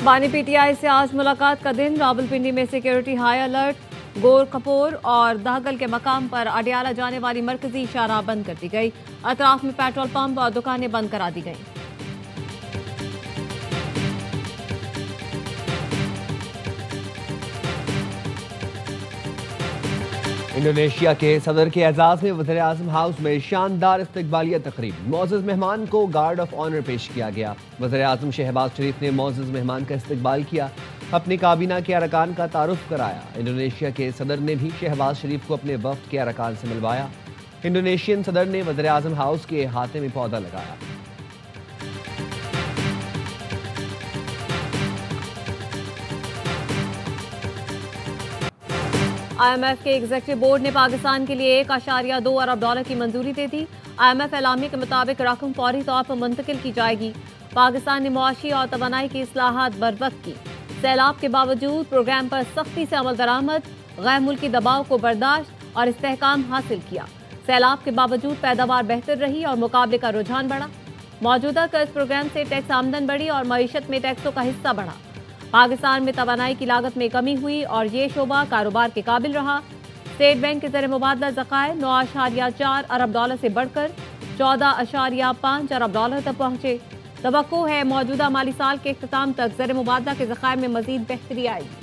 बानी पीटीआई से आज मुलाकात का दिन। रावलपिंडी में सिक्योरिटी हाई अलर्ट। गोर कपूर और दहगल के मकाम पर अडियाला जाने वाली मरकजी शाहराह बंद कर दी गई। अतराफ में पेट्रोल पंप और दुकानें बंद करा दी गई। इंडोनेशिया के सदर के एजाज में वज़ीर आज़म हाउस में शानदार इस्तकबालिया तकरीब। मोअज़्ज़ज़ मेहमान को गार्ड ऑफ ऑनर पेश किया गया। वज़ीर आज़म शहबाज शरीफ ने मोअज़्ज़ज़ मेहमान का इस्तकबाल किया, अपनी काबीना के अरकान का तारुफ कराया। इंडोनेशिया के सदर ने भी शहबाज शरीफ को अपने वफ्द के अरकान से मिलवाया। इंडोनेशियन सदर ने वज़ीर आज़म हाउस के अहाते में पौधा लगाया। IMF के एग्जीक्यूटिव बोर्ड ने पाकिस्तान के लिए $1.2 अरब की मंजूरी दे दी। IMF एलामी के मुताबिक रकम फौरी तौर पर मुंतकिल की जाएगी। पाकिस्तान ने मुआशी और तवानाई की इस्लाहात बरवक्त की। सैलाब के बावजूद प्रोग्राम पर सख्ती से अमल दरामद, गैर मुल्की दबाव को बर्दाश्त और इस्तेहकाम हासिल किया। सैलाब के बावजूद पैदावार बेहतर रही और मुकाबले का रुझान बढ़ा। मौजूदा कर्ज प्रोग्राम से टैक्स आमदन बढ़ी और मईशत में टैक्सों का हिस्सा बढ़ा। पाकिस्तान में तवानाई की लागत में कमी हुई और ये शोबा कारोबार के काबिल रहा। स्टेट बैंक के ज़र मुबादला ज़खायर $9.4 अरब से बढ़कर $14.5 अरब तक पहुंचे। तवक्को है मौजूदा माली साल के इख्तिताम तक ज़र मुबादला के ज़खायर में मजीद बेहतरी आएगी।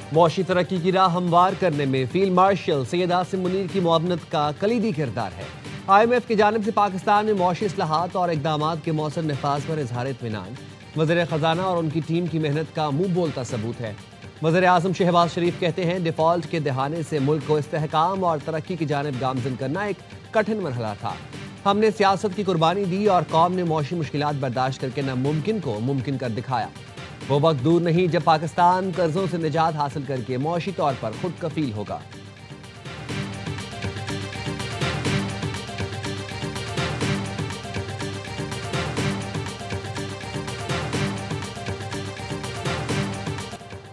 मुआशी तरक्की की राह हमवार करने में फील्ड मार्शल सैयद आसिम मुनीर की मुआवनत का कलीदी किरदार है। IMF की जानिब से पाकिस्तान में मुआशी इस्लाहात और इक़दामात के मौसर नफाज पर इजहार इत्मीनान वज़ीर ख़जाना और उनकी टीम की मेहनत का मुंह बोलता सबूत है। वज़ीर आज़म शहबाज शरीफ कहते हैं, डिफ़ॉल्ट के दहाने से मुल्क को इस्तेहकाम और तरक्की की जानिब गामजन करना एक कठिन मरहला था। हमने सियासत की कुर्बानी दी और कौम ने मुआशी मुश्किलात बर्दाश्त करके नामुमकिन को मुमकिन कर दिखाया। वो वक्त दूर नहीं जब पाकिस्तान कर्जों से निजात हासिल करके मुआशी तौर पर खुद कफील होगा।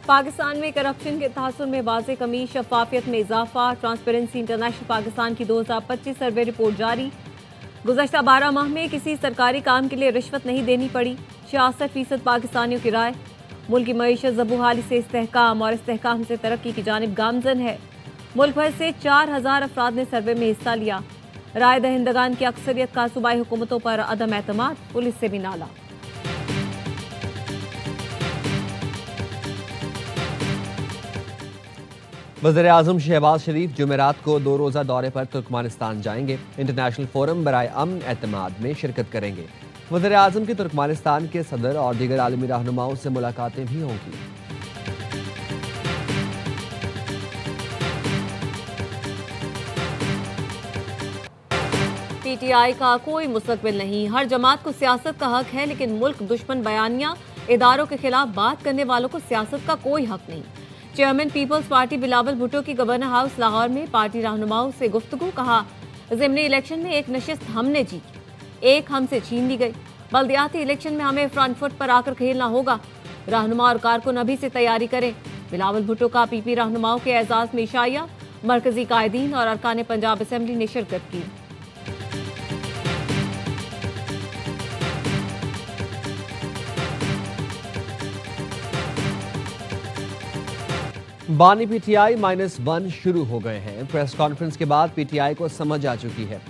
पाकिस्तान में करप्शन के तहस्सुर में वाज़ेह कमी, शफाफियत में इजाफा। ट्रांसपेरेंसी इंटरनेशनल पाकिस्तान की 2025 सर्वे रिपोर्ट जारी। गुज़श्ता 12 माह में किसी सरकारी काम के लिए रिश्वत नहीं देनी पड़ी। 66% पाकिस्तानियों की राय। मुल्क की मईशत ज़बूहाली से इस्तेहकाम और इस्तेहकाम से तरक्की की जानिब गामजन है। मुल्क भर से 4000 अफराद ने सर्वे में हिस्सा लिया। राय दहिंदगान की अक्सरियत का सूबाई हुकूमतों पर अदम एतमाद, पुलिस से भी नाला। वज़ीर आज़म शहबाज शरीफ जुमेरात को 2 रोज़ा दौरे पर तुर्कमानिस्तान जाएंगे। इंटरनेशनल फोरम बराए अमन एतमाद में शिरकत करेंगे। वज़ीर आज़म की तुर्कमानिस्तान के सदर और दीगर आलमी रहनुमाओं से मुलाकातें भी होंगी। PTI का कोई मुस्तकबिल नहीं। हर जमात को सियासत का हक है, लेकिन मुल्क दुश्मन बयानिया इदारों के खिलाफ बात करने वालों को सियासत का कोई हक नहीं। Chairman Peoples Party Bilawal Bhutto की गवर्नर हाउस लाहौर में पार्टी रहनुमाओं से गुफ्तगू। कहा, ज़िमनी इलेक्शन में एक नशिस्त हमने जीती, एक हमसे छीन ली गई। बल्दियाती इलेक्शन में हमें फ्रंट फुट पर आकर खेलना होगा। रहनुमा और कारकुन अभी से तैयारी करें। बिलावल भुट्टो का PP रहनुमाओं के एजाज में इशाया। मरकजी कायदीन और अरकान पंजाब असेंबली ने शिरकत की। बानी PTI -1 शुरू हो गए हैं। प्रेस कॉन्फ्रेंस के बाद PTI को समझ आ चुकी है।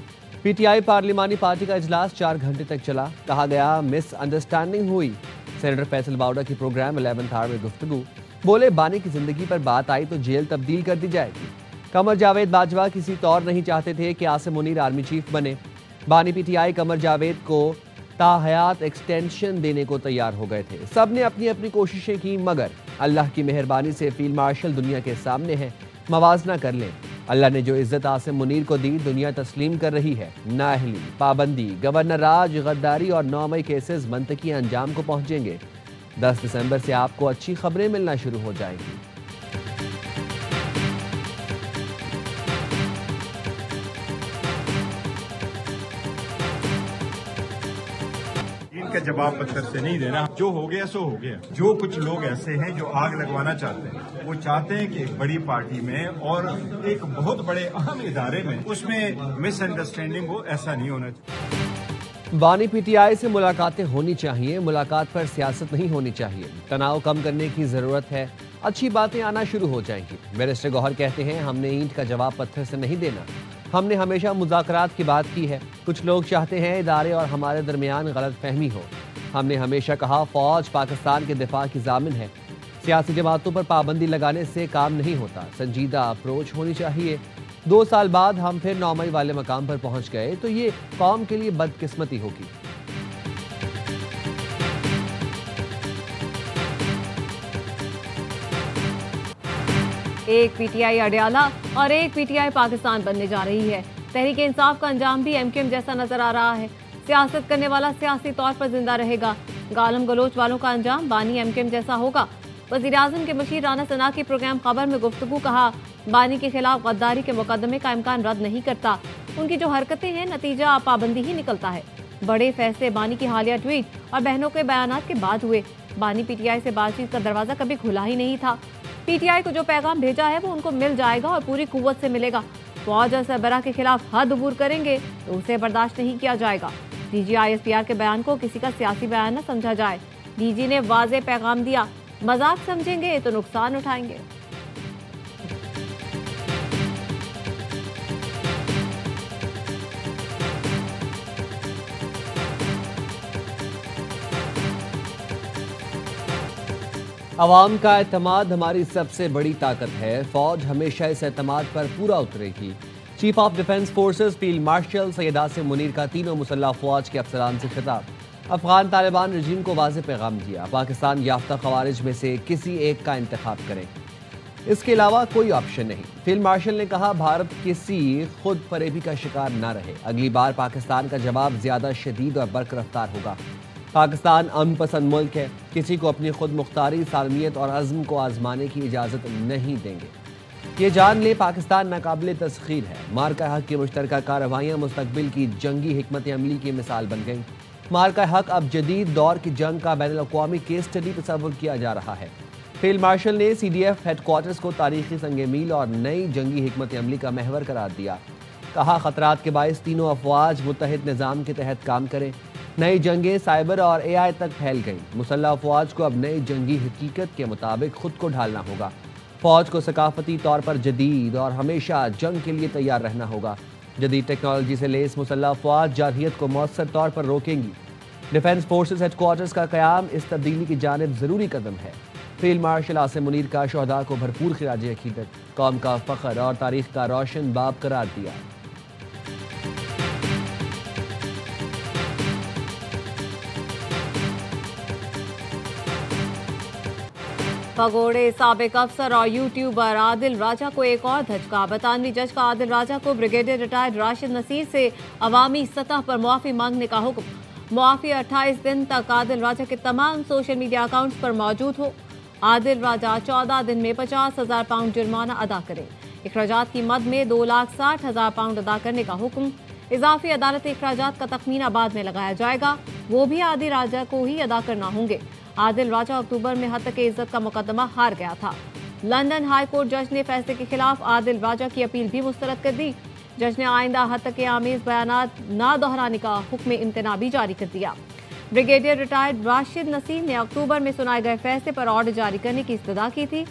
PTI पार्लिमानी पार्टी का इजलास 4 घंटे तक चला। कहा गया मिसअंडरस्टैंडिंग हुई। सेनेटर फैसल बाउडा की प्रोग्राम 11th आवर में गुफ्तगू। बोले, बानी की जिंदगी पर बात आई तो जेल तब्दील कर दी जाएगी। कमर जावेद बाजवा किसी तौर नहीं चाहते थे कि आसिम मुनीर आर्मी चीफ बने। बानी PTI कमर जावेद को ताहयात एक्सटेंशन देने को तैयार हो गए थे। सब ने अपनी अपनी कोशिशें की, मगर अल्लाह की मेहरबानी से फील्ड मार्शल दुनिया के सामने है। मवाजना कर लें। अल्लाह ने जो इज्जत आसिम मुनीर को दी, दुनिया तस्लीम कर रही है। नाअहली, पाबंदी, गवर्नर राज, गद्दारी और 9 मई केसेस मंतकी अंजाम को पहुंचेंगे। 10 दिसंबर से आपको अच्छी खबरें मिलना शुरू हो जाएंगी। के जवाब पत्थर से नहीं देना। जो हो गया सो हो गया। जो कुछ लोग ऐसे हैं जो आग लगवाना चाहते हैं, वो चाहते हैं कि एक बड़ी पार्टी में और एक बहुत बड़े अहम इदारे में उसमें मिसअंडरस्टैंडिंग हो, ऐसा नहीं होना चाहिए। बानी पीटीआई से मुलाकातें होनी चाहिए, मुलाकात पर सियासत नहीं होनी चाहिए। तनाव कम करने की जरूरत है, अच्छी बातें आना शुरू हो जाएंगी। बैरिस्टर गौहर कहते हैं, हमने ईंट का जवाब पत्थर से नहीं देना, हमने हमेशा मुज़ाकरात की बात की है। कुछ लोग चाहते हैं इदारे और हमारे दरमियान गलत फहमी हो। हमने हमेशा कहा फौज पाकिस्तान के दिफा की जामिन है। सियासी जमातों पर पाबंदी लगाने से काम नहीं होता, संजीदा अप्रोच होनी चाहिए। 2 साल बाद हम फिर 9 मई वाले मकाम पर पहुंच गए तो ये कौम के लिए बदकिस्मती होगी। एक पीटीआई अडयाला और एक पीटीआई पाकिस्तान बनने जा रही है। तहरीक इंसाफ का अंजाम भी एमकेएम जैसा नजर आ रहा है। सियासत करने वाला सियासी तौर पर जिंदा रहेगा, गालम गलोच वालों का अंजाम बानी एमकेएम जैसा होगा। वज़ीर-ए-आज़म के मशीर राना सना की प्रोग्राम खबर में गुफ्तगू कहा, बानी के खिलाफ गद्दारी के मुकदमे का इम्कान रद्द नहीं करता। उनकी जो हरकतें हैं नतीजा पाबंदी ही निकलता है। बड़े फैसले बानी की हालिया ट्वीट और बहनों के बयानात के बाद हुए। बानी पीटीआई से बातचीत का दरवाजा कभी खुला ही नहीं था। पीटीआई को जो पैगाम भेजा है वो उनको मिल जाएगा और पूरी कुव्वत से मिलेगा। फौज और सरबराह के खिलाफ हद अबूर करेंगे तो उसे बर्दाश्त नहीं किया जाएगा। डीजी ISPR के बयान को किसी का सियासी बयान न समझा जाए। डीजी ने वाज़े पैगाम दिया, मजाक समझेंगे तो नुकसान उठाएंगे। अवाम का एतमाद हमारी सबसे बड़ी ताकत है। फौज हमेशा इस एतमाद पर पूरा उतरेगी। Chief of defence forces field marshal Syed Asim Munir का तीनों मुसल्लह फौज के अफसरान से खिताब। अफगान तालिबान रजीम को वाज़े पैगाम दिया, पाकिस्तान याफ्ता खवारिज में से किसी एक का इंतखाब करें, इसके अलावा कोई ऑप्शन नहीं। फील्ड मार्शल ने कहा, भारत किसी खुद फरेबी का शिकार न रहे। अगली बार पाकिस्तान का जवाब ज्यादा शदीद और बर्क रफ्तार होगा। पाकिस्तान अमन पसंद मुल्क है, किसी को अपनी खुद मुख्तारी, सालमियत और अज़्म को आजमाने की इजाज़त नहीं देंगे। ये जान ले, पाकिस्तान नाकाबिल तस्खीर है। मार्का हक की मुश्तरका कार्रवाइयाँ मुस्तकबिल की जंगी हिकमत अमली की मिसाल बन गई। मार्का हक अब जदीद दौर की जंग का बैनुल-अक़वामी केस स्टडी तस्वुर किया जा रहा है। फील्ड मार्शल ने CDF हेडक्वार्टर्स को तारीखी संग मील और नई जंगी हिकमत अमली का महवर करार दिया। कहा, खतरात के बाइस तीनों अफवाज मुत्तहिद निज़ाम के तहत काम करें। नई जंगें साइबर और AI तक फैल गई। मुसल्लह अफवाज को अब नई जंगी हकीकत के मुताबिक खुद को ढालना होगा। फौज को सकाफती तौर पर जदीद और हमेशा जंग के लिए तैयार रहना होगा। जदीद टेक्नोलॉजी से लेस मुसल्लह अफवाज जारहियत को मौसर तौर पर रोकेंगी। डिफेंस फोर्सेस हेडक्वार्टर्स का क़याम इस तब्दीली की जानिब ज़रूरी कदम है। फील्ड मार्शल आसिम मुनीर का शहदा को भरपूर खिराज अकीदत, कौम का फ़ख्र और तारीख का रोशन बाब करार दिया। पगोड़े साबिक अफसर और यूट्यूबर आदिल राजा को एक और धचका। 92वीं जज का आदिल राजा को ब्रिगेडियर रिटायर्ड राशिद नसीर से अवामी सतह पर मुआफ़ी मांगने का हुक्म। मुआफ़ी 28 दिन तक आदिल राजा के तमाम सोशल मीडिया अकाउंट्स पर मौजूद हो। आदिल राजा 14 दिन में 50,000 पाउंड जुर्माना अदा करें। अखराजात की मद में 2,60,000 पाउंड अदा करने का हुक्म। इजाफी अदालती अखराजात का तखमीना बाद में लगाया जाएगा, वो भी आदिल राजा को ही अदा करना होंगे। आदिल राजा अक्टूबर में हत्या के इज्जत का मुकदमा हार गया था। लंदन हाई कोर्ट जज ने फैसले के खिलाफ आदिल राजा की अपील भी मुस्तरद कर दी। जज ने आइंदा हत्या के आमेज बयानात ना दोहराने का हुक्म इम्तना भी जारी कर दिया। ब्रिगेडियर रिटायर्ड राशिद नसीर ने अक्टूबर में सुनाए गए फैसले पर ऑर्डर जारी करने की इस्तदा की थी।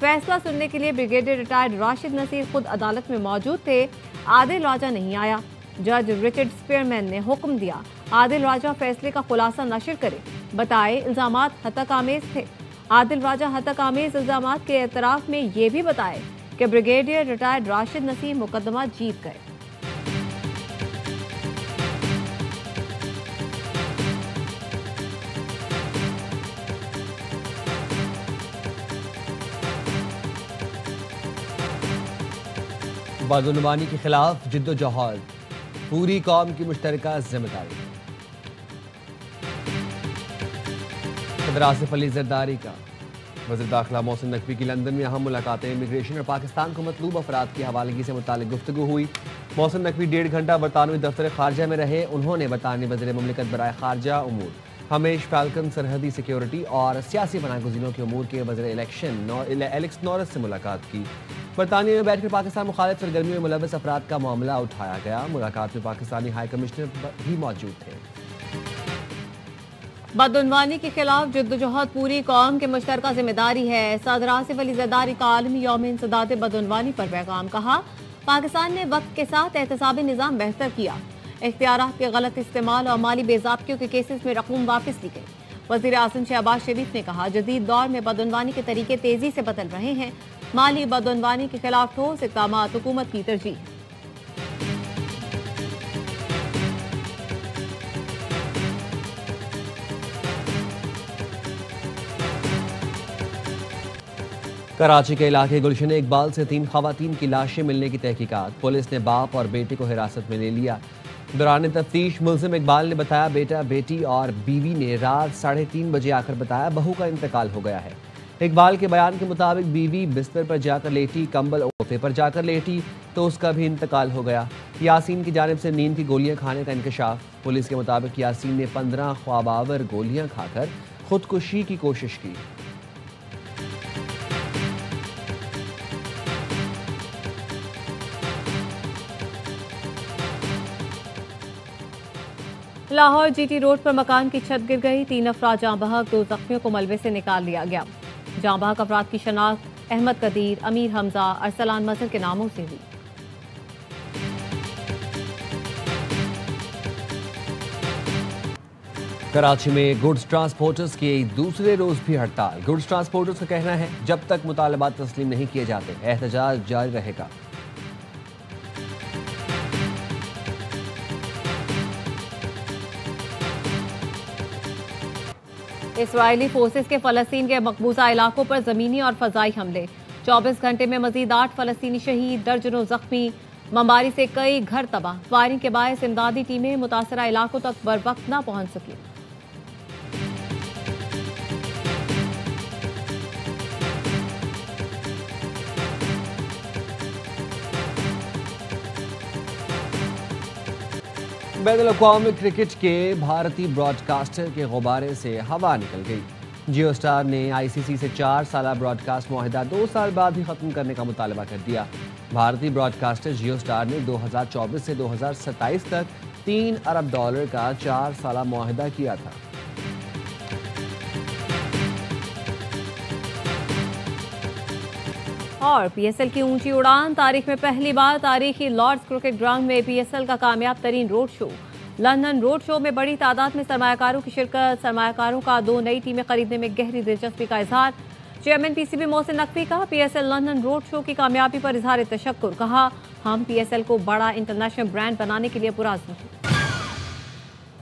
फैसला सुनने के लिए ब्रिगेडियर रिटायर्ड राशिद नसीर खुद अदालत में मौजूद थे। आदिल राजा नहीं आया। जज रिचर्ड स्पीयरमैन ने हुक्म दिया, आदिल राजा फैसले का खुलासा नशर करे, बताए इल्जामात हतक-आमेज थे। आदिल राजा हतक-आमेज इल्जामात के एतराफ में ये भी बताए कि ब्रिगेडियर रिटायर्ड राशिद नसीर मुकदमा जीत गए। बदनुमानी के खिलाफ जिद्दोजहद, पूरी कौम की मुश्तरका जिम्मेदारी। सदर आसिफ अली जरदारी का वज़ीर दाखिला मोहसिन नकवी की लंदन में अहम मुलाकातें। इमिग्रेशन और पाकिस्तान को मतलूब अफराद की हवालगी से मुतालिक गुफ्तगू हुई। मोहसिन नकवी 1.5 घंटा बरतानवी दफ्तर खारजा में रहे। उन्होंने बरतानवी वज़ीर मुमलिकत बराए खारजा उमूर हमेश फाल्कन सरहदी सिक्योरिटी और सियासी पनाहगज़ीनों के अमूर के वज़ीर इलेक्शन एलेक्स नॉरिस से मुलाकात की। बरतानिया में बैठकर पाकिस्तान मुखालिफ सरगर्मियों में मुलव्वस अफराद का मामला उठाया गया। मुलाकात में पाकिस्तानी हाई कमिश्नर भी मौजूद थे। बदउनवानी के खिलाफ जद्दोजहद पूरी कौम की मुश्तरका जिम्मेदारी है। सदर आसिफ अली ज़रदारी का आलमी यौम इंसदाद बदउनवानी पर पैगाम। कहा, पाकिस्तान ने वक्त के साथ एहतसाबी निज़ाम बेहतर किया। इख्तियारात के गलत इस्तेमाल और माली बेज़ाब्तियों के केसेस में रकूम वापस ली गई। वज़ीर आज़म शहबाज शरीफ ने कहा, जदीद दौर में बदउनवानी के तरीके तेजी से बदल रहे हैं। माली बदउनवानी के खिलाफ ठोस इक़दामात हुकूमत की तरजीह है। कराची के इलाके गुलशन इकबाल से 3 खवातीन की लाशें मिलने की तहकीकात। पुलिस ने बाप और बेटे को हिरासत में ले लिया। दौरान तफ्तीश मुल्जिम इकबाल ने बताया, बेटा, बेटी और बीवी ने रात 3:30 बजे आकर बताया बहू का इंतकाल हो गया है। इकबाल के बयान के मुताबिक बीवी बिस्तर पर जाकर लेटी, कंबल ओढ़े पर जाकर लेटी तो उसका भी इंतकाल हो गया। यासीन की जानिब से नींद की गोलियां खाने का इंकशाफ। पुलिस के मुताबिक यासीन ने 15 ख्वाबावर गोलियां खाकर खुदकुशी की कोशिश की। लाहौर जीटी रोड पर मकान की छत गिर गई। 3 अफराद जाँ बहक, 2 जख्मियों को मलबे से निकाल लिया गया। जाँ बहक अफराद की शनाख्त अहमद कदीर, अमीर हमजा, अरसलान मजहर के नामों से हुई। कराची में गुड्स ट्रांसपोर्टर्स की दूसरे रोज भी हड़ताल। गुड्स ट्रांसपोर्टर्स का कहना है, जब तक मुतालबात तस्लीम नहीं किए जाते एहतजाज जारी रहेगा। इसराइली फोर्सेस के फलस्तीन के मकबूजा इलाकों पर जमीनी और फजाई हमले। 24 घंटे में मजीद 8 फलस्तीनी शहीद, दर्जनों जख्मी। बमबारी से कई घर तबाह। फायरिंग के बायस इमदादी टीमें मुतासरा इलाकों तक बर वक्त न पहुंच सकी। बैनुल-अक़वामी क्रिकेट के भारतीय ब्रॉडकास्टर के गुब्बारे से हवा निकल गई। जियो स्टार ने आईसीसी से 4 साला ब्रॉडकास्ट मुआहदा 2 साल बाद ही खत्म करने का मुतालबा कर दिया। भारतीय ब्रॉडकास्टर जियो स्टार ने 2024 से 2027 तक $3 अरब का 4 साला मुआहदा किया था। और पीएसएल की ऊंची उड़ान। तारीख में पहली बार तारीखी लॉर्ड्स क्रिकेट ग्राउंड में पीएसएल का कामयाब तरीन road show. London road show में बड़ी तादाद में सरमायाकारों की शिरकत। सरमायाकारों का 2 नई टीमें खरीदने में गहरी दिलचस्पी का इजहार। चेयरमैन पीसीबी मोहसिन नकवी का पीएसएल लंदन रोड शो की कामयाबी पर इजहार तशक्कुर। कहा, हम पीएसएल को बड़ा इंटरनेशनल ब्रांड बनाने के लिए पुरअज़्म हैं।